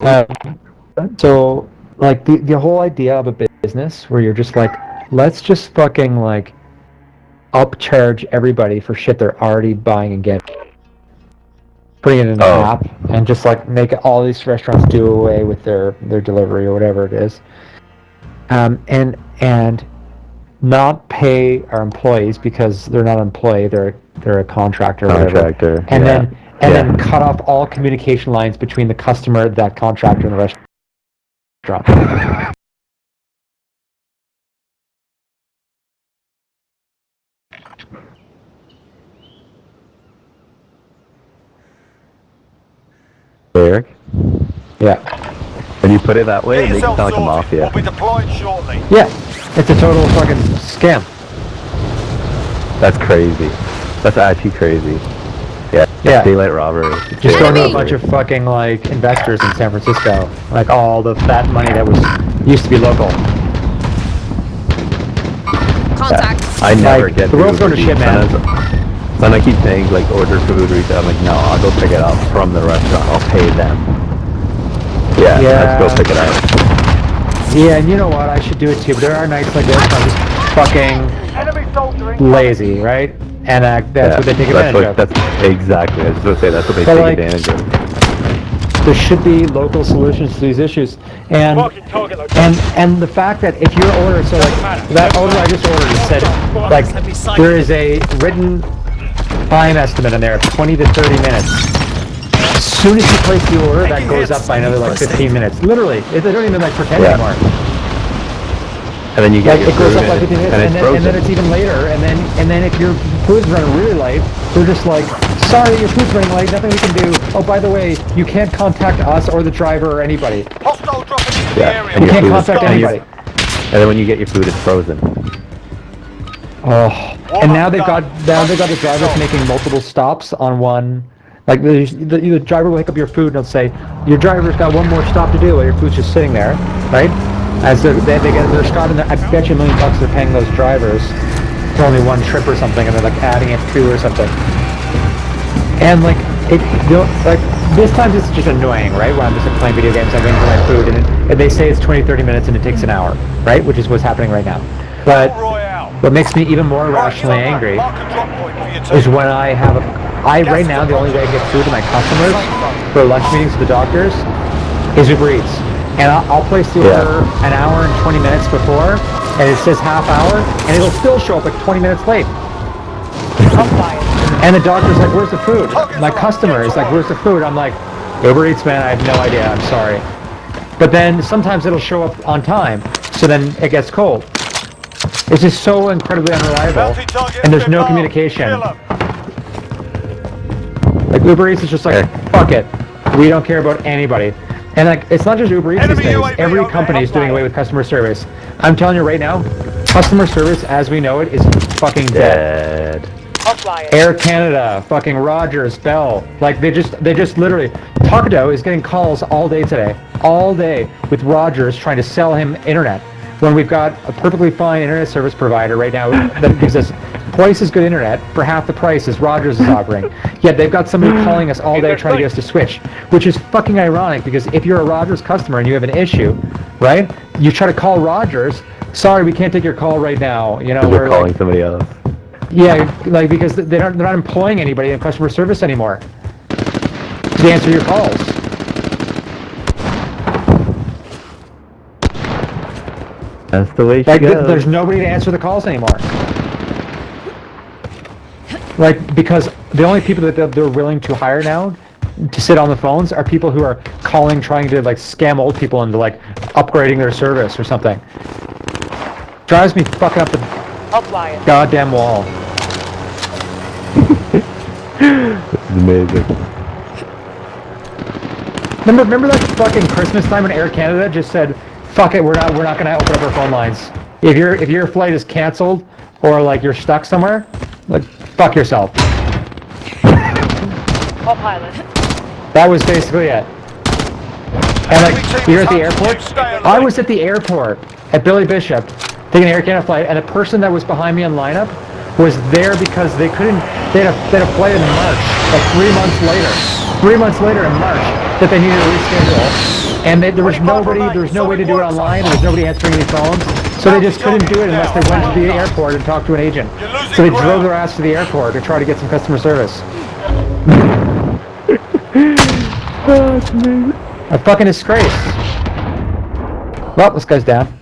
Uh, so, like, the whole idea of a business where you're just like, let's just fucking, like, upcharge everybody for shit they're already buying and getting. Putting it in an app and just, like, make all these restaurants do away with their delivery or whatever it is. And not pay our employees because they're not an employee, they're a contractor or whatever. And then cut off all communication lines between the customer, that contractor, and the restaurant. Eric? Yeah. When you put it that way, it makes it sound like a mafia. We'll be deployed shortly. Yeah, it's a total fucking scam. That's crazy. That's actually crazy. Yeah. Daylight robbery. Just going to a bunch of fucking, like, investors in San Francisco. Like, all that money that used to be local. Contact. Yeah. I never get the world's going to shit, man. Then I keep saying, like, order food retail. I'm like, no, I'll go pick it up from the restaurant. I'll pay them. Yeah, let's go pick it up. Yeah, and you know what? I should do it too. But there are nights like this where I'm just fucking lazy, right? And that's what they take advantage of. That's exactly. I was just going to say that's what they take advantage of. There should be local solutions to these issues, and the fact that if your order, so like that order I just ordered, it said like there is a written time estimate in there of 20 to 30 minutes. As soon as you place the order, that goes up by another like 15 minutes. Literally, they don't even like pretend anymore. And then you get it goes up by 15 minutes, and then it's even later. And then if your food's running really late, they're just like, sorry, your food's running late. Nothing we can do. Oh, by the way, you can't contact us or the driver or anybody. Hostile dropping into the area. You can't contact anybody. And then when you get your food, it's frozen. Oh, and now they've got the drivers making multiple stops on one. Like the driver will pick up your food and they'll say, your driver's got one more stop to do while your food's just sitting there, right? As they get their start, and I bet you $1 million they're paying those drivers for only one trip or something, and they're like adding it to or something. And like this time it's just annoying, right? When I'm just like playing video games, I'm waiting for my food, and they say it's 20-30 minutes and it takes an hour, right? Which is what's happening right now. But what makes me even more irrationally angry is when right now the only way I get food to my customers for lunch meetings with the doctors is Uber Eats. And I'll place the order an hour and 20 minutes before, and it says half hour, and it'll still show up like 20 minutes late. And the doctor's like, where's the food? My customer is like, where's the food? I'm like, Uber Eats, man, I have no idea, I'm sorry. But then sometimes it'll show up on time, so then it gets cold. It's just so incredibly unreliable, and there's no communication. Like Uber Eats is just like, fuck it, we don't care about anybody. And like, it's not just Uber Eats these days, every company is doing away with customer service. I'm telling you right now, customer service as we know it is fucking dead. Air Canada, fucking Rogers, Bell, like they just literally, Taco is getting calls all day today, with Rogers trying to sell him internet, when we've got a perfectly fine internet service provider right now that gives us twice as good internet for half the price as Rogers is offering. Yet they've got somebody calling us all day trying to get us to switch, which is fucking ironic, because if you're a Rogers customer and you have an issue, right, you try to call Rogers, sorry, we can't take your call right now, you know, we're calling somebody else. Yeah, like, because they're not employing anybody in customer service anymore to answer your calls. That's the way she goes. There's nobody to answer the calls anymore. Like, because the only people that they're willing to hire now to sit on the phones are people who are calling, trying to like scam old people into like upgrading their service or something. Drives me fucking up the goddamn wall. It's amazing. Remember that fucking Christmas time when Air Canada just said, "Fuck it, we're not gonna open up our phone lines. If your flight is canceled or like you're stuck somewhere, like fuck yourself." Pilot. That was basically it. And like you're at the airport. I was at the airport at Billy Bishop taking an Air Canada flight, and the person that was behind me in lineup was there because they had a flight in March, like 3 months later. 3 months later in March that they needed to reschedule, and there was no way to do it online. There was nobody answering any phones, so they just couldn't do it unless they went to the airport and talked to an agent. So they drove their ass to the airport to try to get some customer service. Oh, it's amazing. A fucking disgrace. Well, this guy's down.